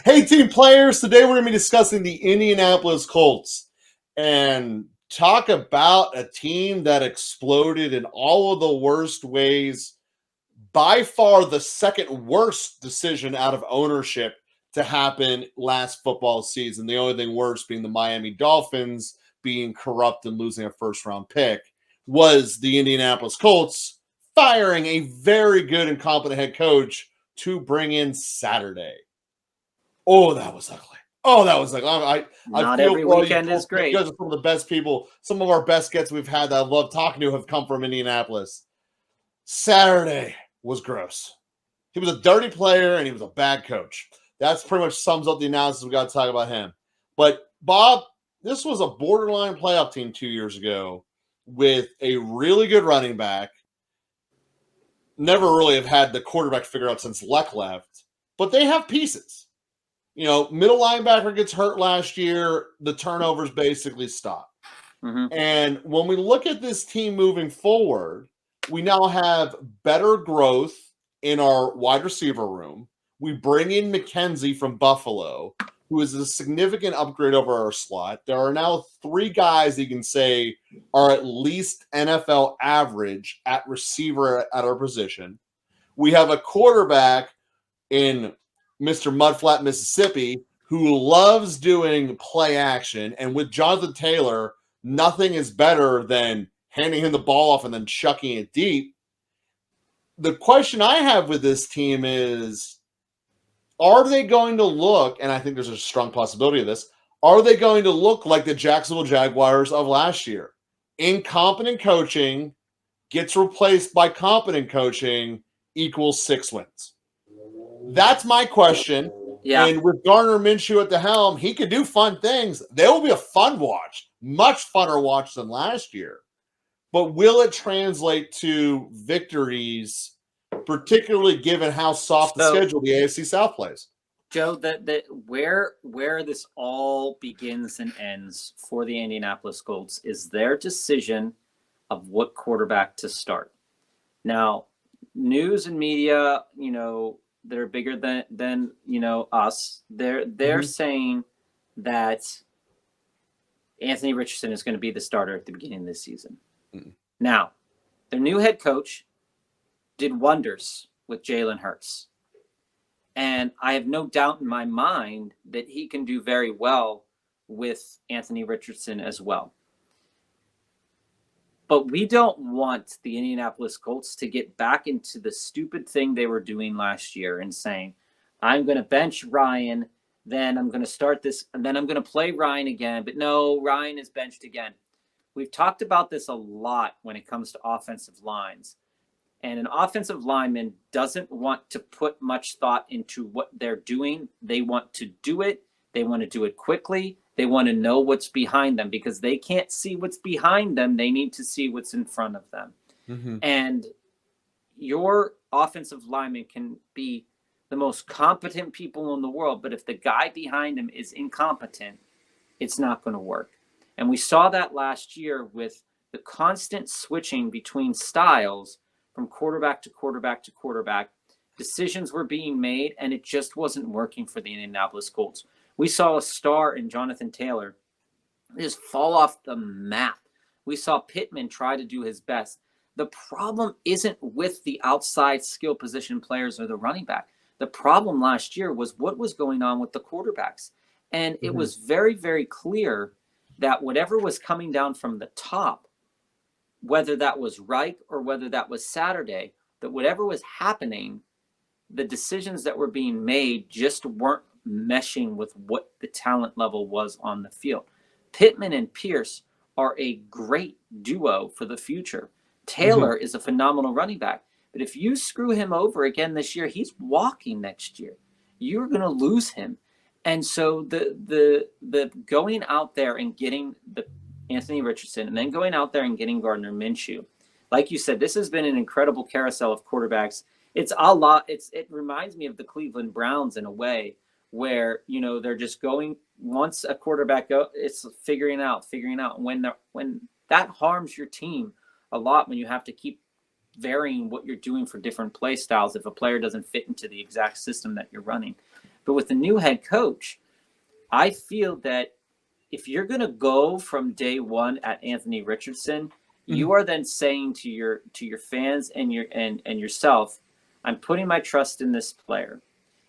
Hey, team players. Today we're going to be discussing the Indianapolis Colts and talk about a team that exploded in all of the worst ways. By far the second worst decision out of ownership to happen last football season. The only thing worse being the Miami Dolphins being corrupt and losing a first-round pick was the Indianapolis Colts firing a very good and competent head coach to bring in Saturday. Oh, that was ugly. Oh, that was ugly. I Not feel every for weekend you. is great. You guys are some of the best people. Some of our best guests we've had that I love talking to have come from Indianapolis. Saturday was gross. He was a dirty player and he was a bad coach. That's pretty much sums up the analysis. We got to talk about him. But Bob, this was a borderline playoff team 2 years ago with a really good running back. Never really have had the quarterback figured out since Leck left, but they have pieces. You know, middle linebacker gets hurt last year. The turnovers basically stop. Mm-hmm. And when we look at this team moving forward, we now have better growth in our wide receiver room. We bring in McKenzie from Buffalo, who is a significant upgrade over our slot. There are now 3 guys you can say are at least NFL average at receiver at our position. We have a quarterback in Mr. Mudflat, Mississippi, who loves doing play action. And with Jonathan Taylor, nothing is better than handing him the ball off and then chucking it deep. The question I have with this team is, are they going to look, and I think there's a strong possibility of this, are they going to look like the Jacksonville Jaguars of last year? Incompetent coaching gets replaced by competent coaching equals 6 wins. That's my question. Yeah. And with Gardner Minshew at the helm, he can do fun things. They will be a fun watch, much funner watch than last year. But will it translate to victories, particularly given how soft the schedule the AFC South plays? Joe, where this all begins and ends for the Indianapolis Colts is their decision of what quarterback to start. Now, news and media, that are bigger than us, they're saying that Anthony Richardson is going to be the starter at the beginning of this season. Now, their new head coach did wonders with Jalen Hurts. And I have no doubt in my mind that he can do very well with Anthony Richardson as well. But we don't want the Indianapolis Colts to get back into the stupid thing they were doing last year and saying, I'm going to bench Ryan, then I'm going to start this, and then I'm going to play Ryan again. But no, Ryan is benched again. We've talked about this a lot when it comes to offensive lines. And an offensive lineman doesn't want to put much thought into what they're doing. They want to do it. They want to do it quickly. They want to know what's behind them because they can't see what's behind them. They need to see what's in front of them. Mm-hmm. And your offensive lineman can be the most competent people in the world, but if the guy behind him is incompetent, it's not going to work. And we saw that last year with the constant switching between styles from quarterback to quarterback to quarterback. Decisions were being made, and it just wasn't working for the Indianapolis Colts. We saw a star in Jonathan Taylor just fall off the map. We saw Pittman try to do his best. The problem isn't with the outside skill position players or the running back. The problem last year was what was going on with the quarterbacks. And it was very, very clear that whatever was coming down from the top, whether that was Reich or whether that was Saturday, that whatever was happening, the decisions that were being made just weren't meshing with what the talent level was on the field. Pittman and Pierce are a great duo for the future. Taylor is a phenomenal running back. But if you screw him over again this year, he's walking next year. You're going to lose him. And so the going out there and getting the Anthony Richardson and then going out there and getting Gardner Minshew, like you said, this has been an incredible carousel of quarterbacks. It reminds me of the Cleveland Browns in a way where, they're just going once a quarterback it's figuring out when that harms your team a lot when you have to keep varying what you're doing for different play styles if a player doesn't fit into the exact system that you're running. But with the new head coach, I feel that if you're going to go from day one at Anthony Richardson, you are then saying to your fans and yourself, I'm putting my trust in this player.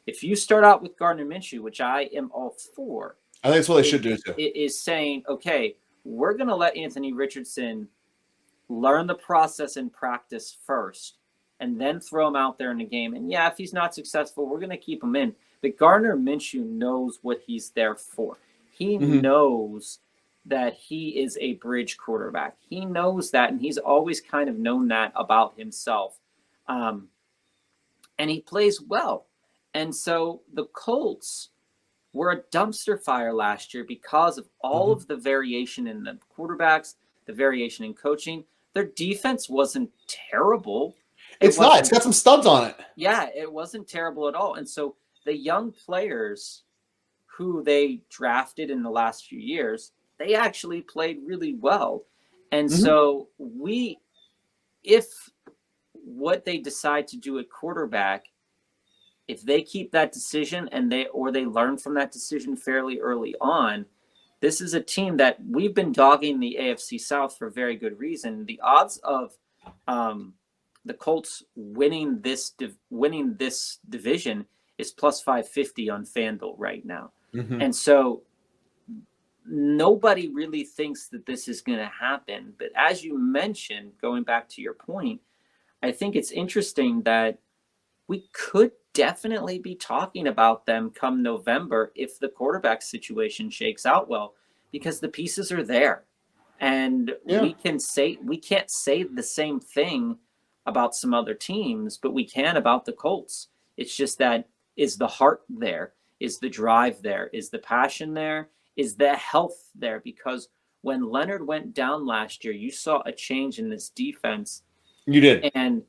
If you start out with Gardner Minshew, which I am all for, I think that's what they should do too. It is saying, okay, we're going to let Anthony Richardson learn the process in practice first, and then throw him out there in the game. And yeah, if he's not successful, we're going to keep him in. But Gardner Minshew knows what he's there for. He knows that he is a bridge quarterback. He knows that, and he's always kind of known that about himself. And he plays well. And so the Colts were a dumpster fire last year because of all of the variation in the quarterbacks, the variation in coaching. Their defense wasn't terrible. It's not. It's got some studs on it. Yeah, it wasn't terrible at all. And so the young players who they drafted in the last few years, they actually played really well. And so if what they decide to do at quarterback, if they keep that decision and they learn from that decision fairly early on, this is a team that we've been dogging the AFC South for very good reason. The odds of the Colts winning this division is plus 550 on FanDuel right now. And so nobody really thinks that this is going to happen. But as you mentioned, going back to your point, I think it's interesting that we could definitely be talking about them come November if the quarterback situation shakes out well, because the pieces are there. And we can't say the same thing about some other teams, but we can about the Colts. It's just that, is the heart there? Is the drive there? Is the passion there? Is the health there? Because when Leonard went down last year, you saw a change in this defense. You did. And,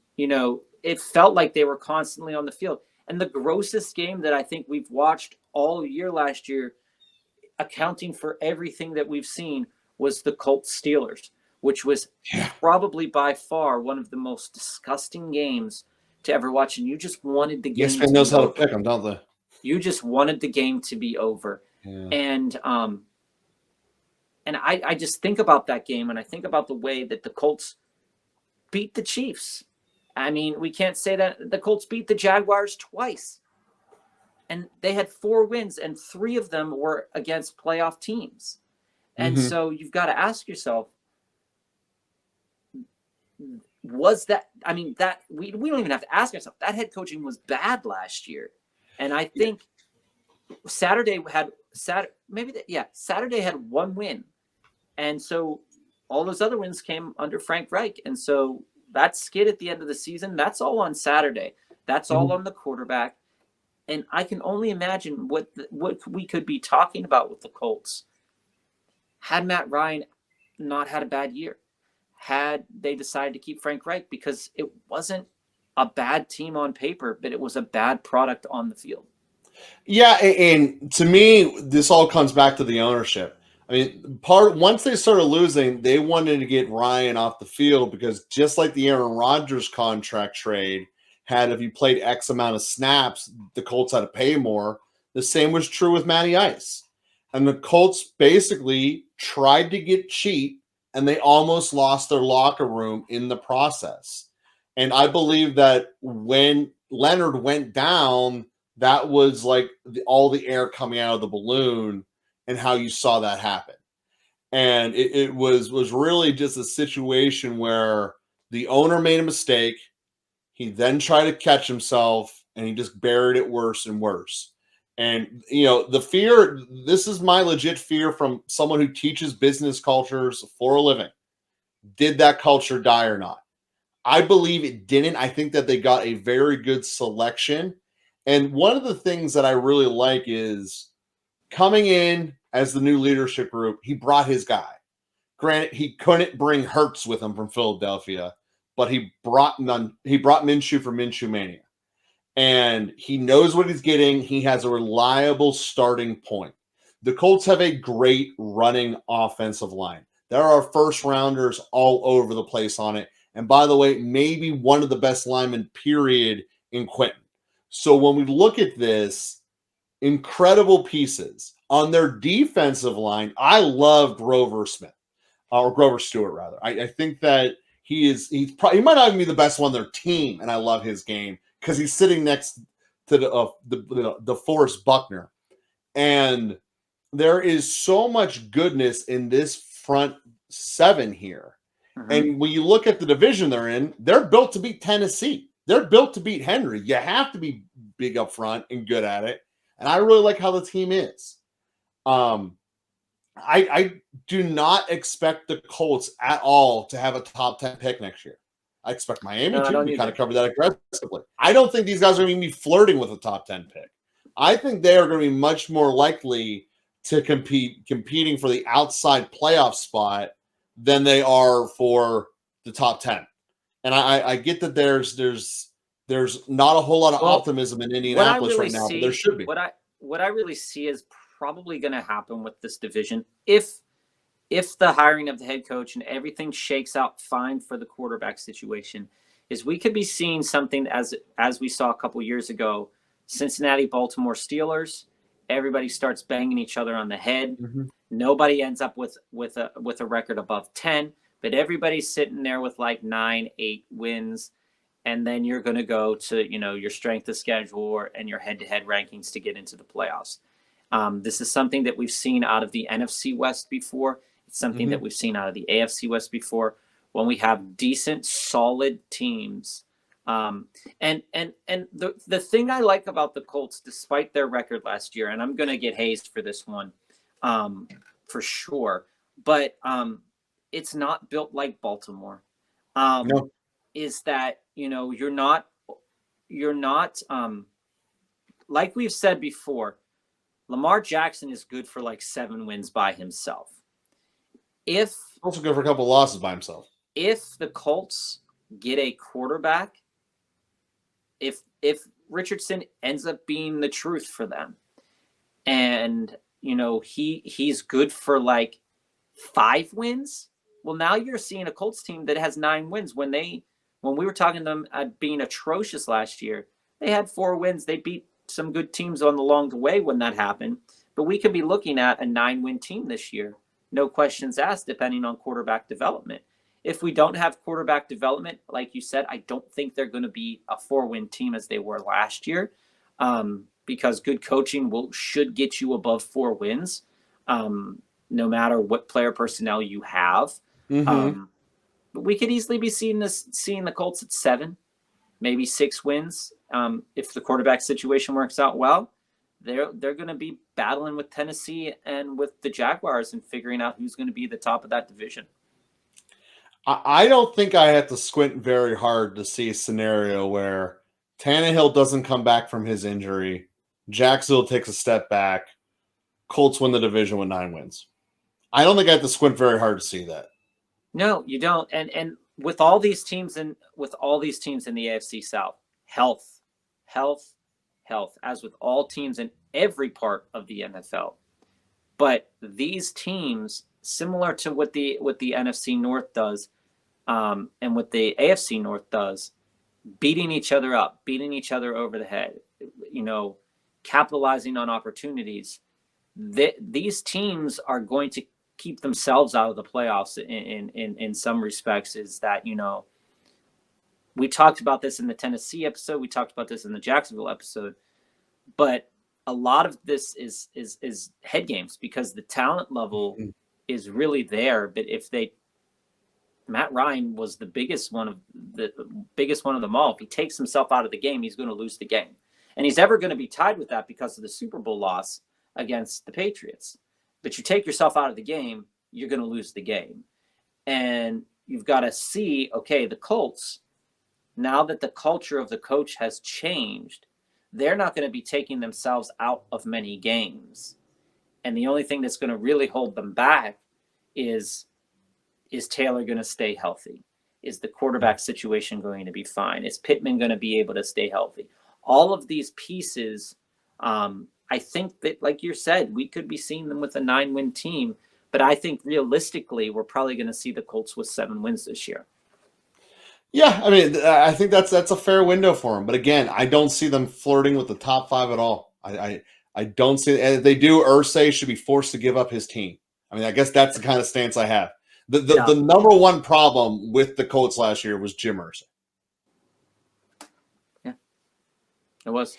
it felt like they were constantly on the field. And the grossest game that I think we've watched all year last year, accounting for everything that we've seen, was the Colts Steelers, which was probably by far one of the most disgusting games to ever watch. And you just wanted the game ESPN knows how to pick them, don't they? You just wanted the game to be over. Yeah. And I just think about that game, and I think about the way that the Colts beat the Chiefs. I mean, we can't say that the Colts beat the Jaguars twice. And they had 4 wins, and 3 of them were against playoff teams. And so you've got to ask yourself, was that, that we don't even have to ask ourselves, that head coaching was bad last year. And I think Saturday had 1 win. And so all those other wins came under Frank Reich. And so that skid at the end of the season, that's all on Saturday. That's all on the quarterback. And I can only imagine what we could be talking about with the Colts had Matt Ryan not had a bad year, had they decided to keep Frank Reich, because it wasn't a bad team on paper, but it was a bad product on the field. Yeah, and to me, this all comes back to the ownership. Once they started losing, they wanted to get Ryan off the field, because just like the Aaron Rodgers contract trade had, if you played X amount of snaps, the Colts had to pay more. The same was true with Matty Ice. And the Colts basically tried to get cheap, and they almost lost their locker room in the process. And I believe that when Leonard went down, that was like all the air coming out of the balloon, and how you saw that happen. And it was really just a situation where the owner made a mistake. He then tried to catch himself, and he just buried it worse and worse. And, the fear, this is my legit fear from someone who teaches business cultures for a living. Did that culture die or not? I believe it didn't. I think that they got a very good selection. And one of the things that I really like is coming in as the new leadership group, he brought his guy. Granted, he couldn't bring Hurts with him from Philadelphia, but he brought Minshew for Minshew Mania. And he knows what he's getting. He has a reliable starting point. The Colts have a great running offensive line. There are first rounders all over the place on it. And by the way, maybe one of the best linemen, period, in Quentin. So when we look at this, incredible pieces. On their defensive line, I love Grover Stewart rather. I think that he might not even be the best one on their team, and I love his game because he's sitting next to the Forrest Buckner. And there is so much goodness in this front seven here. Mhm. And when you look at the division they're in, they're built to beat Tennessee. They're built to beat Henry. You have to be big up front and good at it. And I really like how the team is. I do not expect the Colts at all to have a top 10 pick next year. I expect Miami to. We kind of covered that aggressively. I don't think these guys are going to be flirting with a top 10 pick. I think they are going to be much more likely to competing for the outside playoff spot than they are for the top 10. And I get that there's not a whole lot of optimism in Indianapolis right now, but there should be. What I really see is probably going to happen with this division if the hiring of the head coach and everything shakes out fine for the quarterback situation, is we could be seeing something as we saw a couple years ago, Cincinnati, Baltimore Steelers. Everybody starts banging each other on the head. Mm-hmm. Nobody ends up with a record above 10, but everybody's sitting there with like 9, 8 wins. And then you're going to go to, your strength of schedule and your head-to-head rankings to get into the playoffs. This is something that we've seen out of the NFC West before. It's something that we've seen out of the AFC West before. When we have decent, solid teams. And the thing I like about the Colts, despite their record last year, and I'm going to get hazed for this one, for sure, but it's not built like Baltimore. No. Is that, you're not like we've said before, Lamar Jackson is good for like 7 wins by himself. Also good for a couple of losses by himself. If the Colts get a quarterback, if Richardson ends up being the truth for them, and he's good for like 5 wins, well, now you're seeing a Colts team that has 9 wins. When we were talking to them at being atrocious last year, they had 4 wins. They beat some good teams along the way when that happened. But we could be looking at a 9-win team this year. No questions asked, depending on quarterback development. If we don't have quarterback development, like you said, I don't think they're going to be a 4-win team as they were last year, because good coaching should get you above 4 wins, no matter what player personnel you have. Mm-hmm. But we could easily be seeing the Colts at 7, maybe 6 wins. If the quarterback situation works out well, they're going to be battling with Tennessee and with the Jaguars and figuring out who's going to be the top of that division. I don't think I have to squint very hard to see a scenario where Tannehill doesn't come back from his injury, Jacksonville takes a step back, Colts win the division with 9 wins. I don't think I have to squint very hard to see that. No, you don't. And with all these teams in the AFC South, health, as with all teams in every part of the NFL. But these teams, similar to what the NFC North does, and what the AFC North does, beating each other up, beating each other over the head, capitalizing on opportunities. These teams are going to keep themselves out of the playoffs in some respects. Is that, we talked about this in the Tennessee episode, we talked about this in the Jacksonville episode, but a lot of this is head games because the talent level is really there. But Matt Ryan was the biggest one of them all. If he takes himself out of the game, he's going to lose the game. And he's ever going to be tied with that because of the Super Bowl loss against the Patriots. But you take yourself out of the game, you're going to lose the game. And you've got to see, okay, the Colts, now that the culture of the coach has changed, they're not going to be taking themselves out of many games. And the only thing that's going to really hold them back is Taylor going to stay healthy? Is the quarterback situation going to be fine? Is Pittman going to be able to stay healthy? All of these pieces, I think that, like you said, we could be seeing them with a 9-win team. But I think realistically, we're probably going to see the Colts with 7 wins this year. Yeah, I mean, I think that's a fair window for them. But again, I don't see them flirting with the top 5 at all. I don't see, and if they do, Ursay should be forced to give up his team. I mean, I guess that's the kind of stance I have. The number one problem with the Colts last year was Jim Ursay. Yeah, it was.